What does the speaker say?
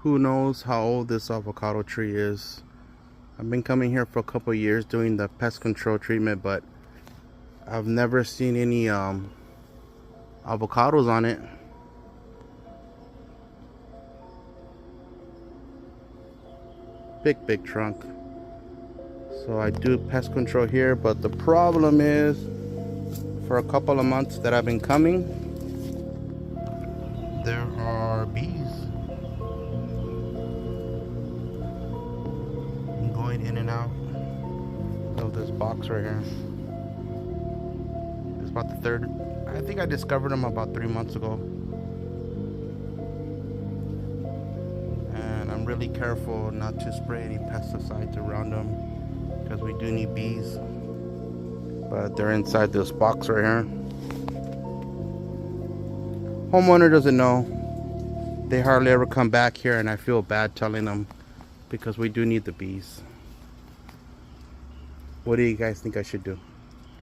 Who knows how old this avocado tree is. I've been coming here for a couple of years doing the pest control treatment, but I've never seen any avocados on it. Big trunk. So I do pest control here, but the problem is, for a couple of months that I've been coming, there are bees going in and out of this box right here. It's about the third. I think I discovered them about 3 months ago. And I'm really careful not to spray any pesticides around them because we do need bees. But they're inside this box right here. Homeowner doesn't know. They hardly ever come back here, and I feel bad telling them because we do need the bees. What do you guys think I should do?